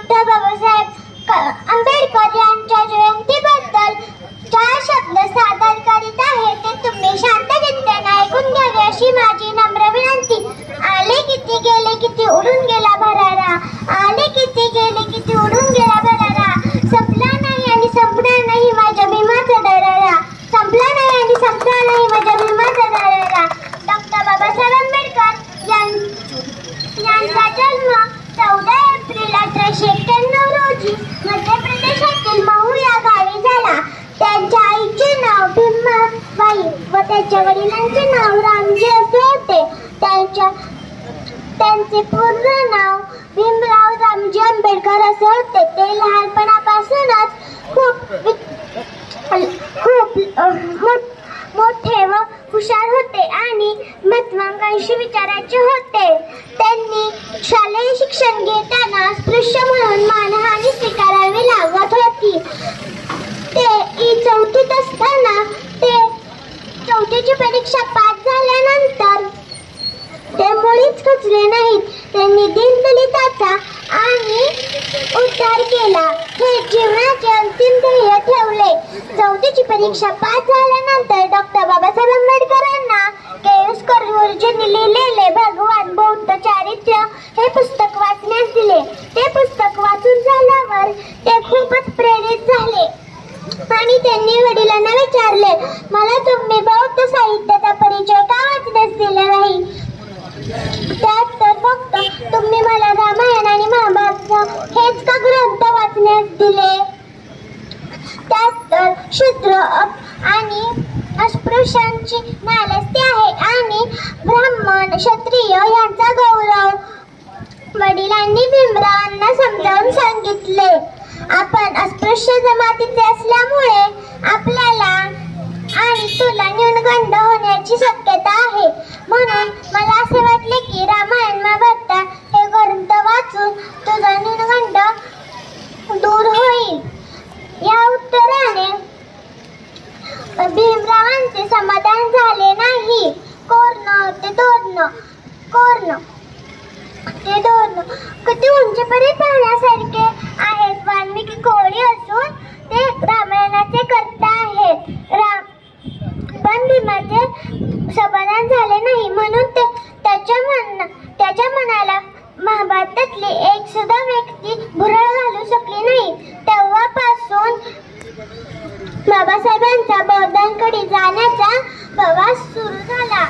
Doctor Babasaheb Ambedkar यांच्या जयंतीबद्दल 4 शब्द सादर करीत आहे ते तुम्ही शांतचित्ताने ऐकून घ्यावे अशी माझी नम्र विनंती. आले किती गेले किती उडून गेला भरारा, आले किती गेले किती उडून गेला भरारा, संपला नाही आणि संपणार नाही माझ्या भीमाचा दरारा, संपला नाही आणि संपणार नाही माझ्या भीमाचा दरारा. डॉक्टर बाबासाहेब आंबेडकर यांचा जन्म 14 एप्रिल 1891 रोजी मध्य प्रदेशातील महू या गावी झाला. त्यांच्या आईचे नाव भीमाबाई व त्यांच्या वडिलांचे नाव रामजी असे होते. त्यांचे पूर्ण नाव भीमराव रामजी आंबेडकर असे होते. ते लहानपणापासूनच खूप मोठे व हुशार होते आणि महत्वाकांक्षी विचाराचे होते. त्यांनी शालेय शिक्षण घेताना अस्पृश्य म्हणून मानहानी स्वीकारावी लागत होती. ते 4थीत असताना ते 4थीची परीक्षा पास झाल्यानंतर ते मुळीच खचले नाहीत. त्यांनी दीनदलिताचा आणि उद्धार केला. हे जीवनाचे अंतिम ध्येय ठेवले. 4थीची परीक्षा पास झाल्यानंतर डॉक्टर बाबासाहेब आंबेडकरांना केळुस्कर गुरुजींनी लिहिलेले भगवान बौद्ध चारित्र्य हे पुस्तक वाचण्यास दिले. ते पुस्तक वाचून झाल्यावर ते खूपच प्रेरित झाले आणि त्यांनी वडिलांना विचारले, मला तुम्ही बौद्ध साहित्याचा परिचय का वाचण्यास दिला नाही? त्यात तर फक्त तुम्ही मला रामायण आणि महाभारत हेच का ग्रंथ वाचण्यास दिले? त्यात तर शूद्र आणि अस्पृश्यांची नालस्ती आहे आणि ब्राह्मण क्षत्रिय यांचा गौरव. वडिलांनी भीमरावांना समजावून सांगितले, आपण अस्पृश्य जमातीचे असल्यामुळे आपल्याला आणि तुला न्यूनगंड होण्याची शक्यता आहे. म्हणून मला असे वाटले की रामायण महाभारत हे ग्रंथ वाचून तुझा न्यूनगंड दूर होईल. या उत्तराने भीमरावांचे समाधान झाले नाही. कोर्ण ते धोरण किती उंचीपर्यंत पाहण्यासारखे आहेत. वाल्मिकी कोळी असून ते रामायणाचे कर्ता आहेत. पण भीमाचे समाधान झाले नाही म्हणून त्याच्या मनाला महाभारतातली एक सुद्धा व्यक्ती भुरळ घालू शकली नाही. तेव्हापासून बाबासाहेबांचा बौद्धांकडे जाण्याचा प्रवास सुरू झाला.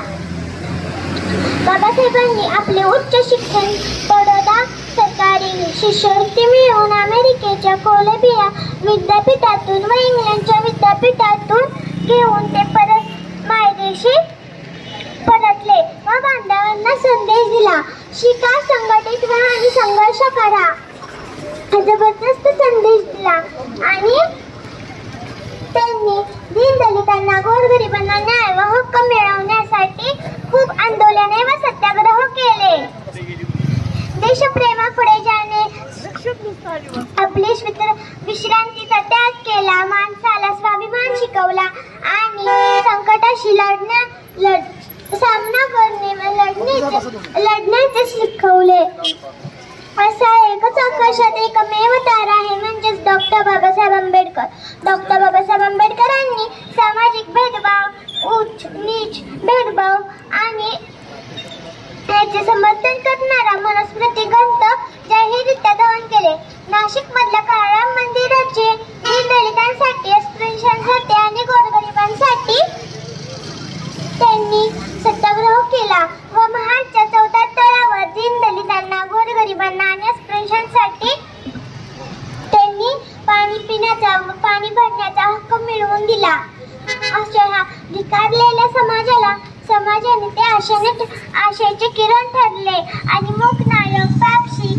बाबासाहेबांनी आपले उच्च शिक्षण बडोदा सरकारी शिष्यवृत्ती मिळवून अमेरिकेच्या कोलंबिया विद्यापीठातून व इंग्लंडच्या विद्यापीठातून घेऊन ते परत मायदेशी परतले व बांधवांना संदेश दिला, शिका, संघटित व्हा आणि संघर्ष करा. जबरदस्त संदेश दिला आणि त्यांनी दीनदलितांना, गोरगरिबांना न्याय व हक्क मिळवण्यासाठी खूप आंदोलने व सत्याग्रह केले. देशप्रेमापुढे जाणे, आपली विश्रांतीचा त्याग केला, माणसाला स्वाभिमान शिकवला आणि संकटाशी सामना करणे व लढण्याचे शिकवले. असा एकच आकाशात एकमेव तारा आहे म्हणजेच डॉक्टर बाबासाहेब आंबेडकर. डॉक्टर बाबासाहेब आंबेडकरांनी सामाजिक भेदभाव, उच्च नीच भेदभाव आणि त्याचे समर्थन करणारा मनुस्मृती ग्रंथ जाहीररित्या दहन केले. नाशिक मधल्या काळाराम मंदिराचे दलितांसाठी, अस्पृश्यांसाठी आणि गोरगरिबांसाठी त्यांनी सत्याग्रह केला व महाडच्या 14 तळावर दलितांना, गोरगरिबांना आणि अस्पृश्यांसाठी त्यांनी पाणी भरण्याचा हक्क मिळवून दिला. अशा धिक्कारलेल्या समाजाने ते आशेचे किरण ठरले आणि मूकनायक, पाक्षिक,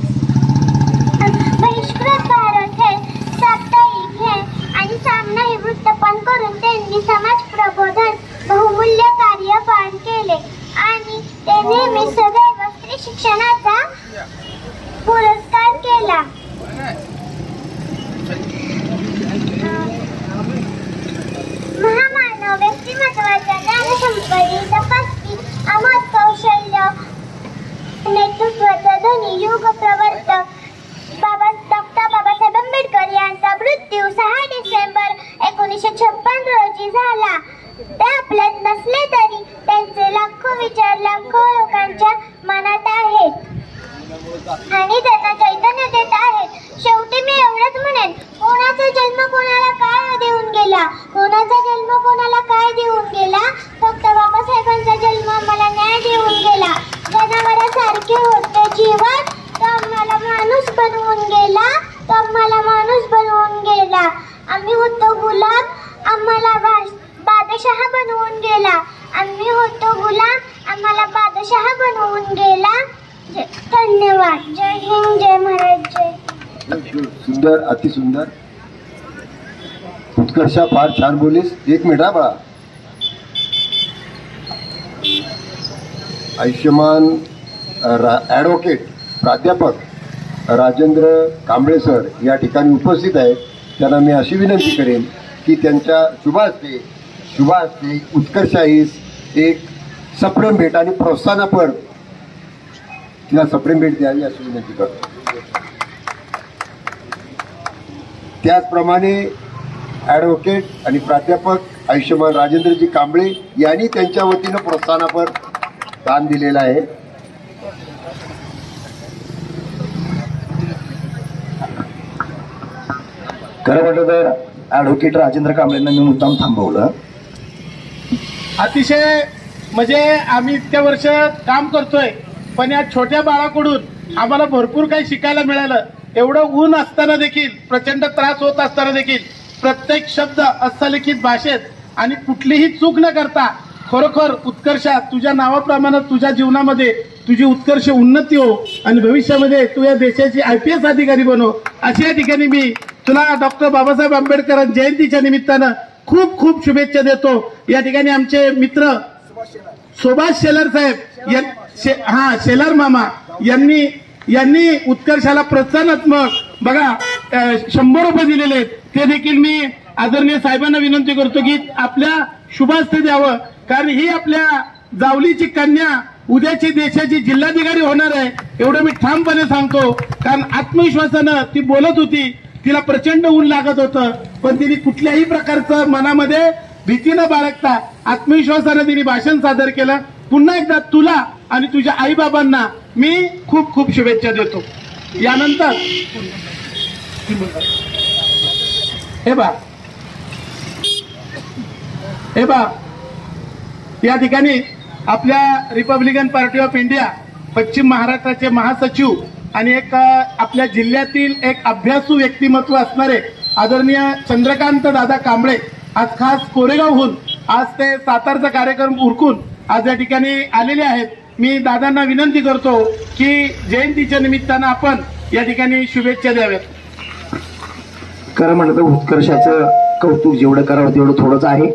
बहिष्कृत भारत हे साप्ताहिक हे आणि सामना हे वृत्तपण करून त्यांनी समाज प्रबोधन बहुमूल्य कार्य पार केले आणि ते नेहमी सदैव स्त्री शिक्षणाचा पुरस्कार केला. महामानव व्यक्तिमत्वाच्या ज्ञानसंपत्ती, तपस्वी, अमोघ कौशल्य, नेतृत्वाचा धनी, युग प्रवर्तक डॉ. असले तरी त्यांचे लाखो विचार लाखो लोकांच्या मनात आहेत आणि त्यांना चैतन्य देत आहेत. शेवटी मी एवढंच म्हणेन, कोणाचा जन्म कोणाला काय देऊन गेला, कोणाचा जन्म कोणाला काय देऊन गेला, फक्त बाबासाहेबांचा जन्म आम्हाला न्याय देऊन गेला. जनावरांसारखे होते जीवन, तो आम्हाला माणूस बनवून गेला, तो आम्हाला माणूस बनवून गेला. आम्ही होतो गुलाम, आम्हाला बादशाह बनवून गेला. आम्ही होतो गुलाम, आम्हाला बादशाह बनवून गेला. धन्यवाद. जय हिंद, जय महाराज, जय. सुंदर, अतिसुंदर. उत्कर्षा, फार छान बोलीस. एक मिनिट हा बाळा. आयुष्यमान ॲडव्होकेट प्राध्यापक राजेंद्र कांबळे सर या ठिकाणी उपस्थित आहेत. त्यांना मी अशी विनंती करेन की त्यांच्या शुभ हस्ते उत्कर्षाईस एक सप्रेम भेट आणि प्रोत्साहनापर तिला सप्रेम भेट द्यावी अशी विनंती करतो. त्याचप्रमाणे ॲडव्होकेट आणि प्राध्यापक आयुष्यमान राजेंद्रजी कांबळे यांनी त्यांच्या वतीनं प्रोत्साहनापर दान दिलेलं आहे. खरं म्हटलं तर ॲडव्होकेट राजेंद्र कांबळेंना मी मुद्दाम थांबवलं. अतिशय म्हणजे आम्ही इतक्या वर्ष काम करतोय, पण या छोट्या बाळाकडून आम्हाला भरपूर काही शिकायला मिळालं. एवढं ऊन असताना देखील, प्रचंड त्रास होत असताना देखील प्रत्येक शब्द हस्तलिखित भाषेत आणि कुठलीही चूक न करता खरोखर उत्कर्षा, तुझ्या नावाप्रमाणे तुझ्या जीवनामध्ये तुझी उत्कर्ष उन्नती हो आणि भविष्यामध्ये तू या देशाची IPS अधिकारी बनो, अशा या ठिकाणी मी तुला डॉक्टर बाबासाहेब आंबेडकर जयंतीच्या निमित्तानं खूप खूप शुभेच्छा देतो. या ठिकाणी आमचे मित्र सुभाष शेलार साहेब, शेलार मामा यांनी उत्कर्षाला प्रोत्साहनात्मक बघा 100 रुपये दिलेले आहेत. ते देखील मी आदरणीय साहेबांना विनंती करतो की आपल्या शुभास्ते द्यावं, कारण ही आपल्या जावलीची कन्या उद्याची देशाची जिल्हाधिकारी होणार आहे, एवढं मी ठामपणे सांगतो. कारण आत्मविश्वासानं ती बोलत होती, तिला प्रचंड ऊन लागत होतं, पण तिने कुठल्याही प्रकारचं मनामध्ये भीती न बाळगता आत्मविश्वासानं तिने भाषण सादर केलं. पुन्हा एकदा तुला आणि तुझ्या आईबाबांना मी खूप खूप शुभेच्छा देतो. यानंतर हे बा या ठिकाणी आपल्या रिपब्लिकन पार्टी ऑफ इंडिया पश्चिम महाराष्ट्राचे महासचिव आणि एक आपल्या जिल्ह्यातील एक अभ्यासू व्यक्तिमत्व असणारे आदरणीय चंद्रकांत दादा कांबळे आज खास कोरेगावहून आज ते सातारचा कार्यक्रम उरकून आज या ठिकाणी आलेले आहेत. मी दादांना विनंती करतो की जयंतीच्या निमित्तानं आपण या ठिकाणी शुभेच्छा द्याव्यात. खरं म्हटलं तर उत्कर्षाचं कौतुक जेवढं करावं तेवढं थोडंच आहे.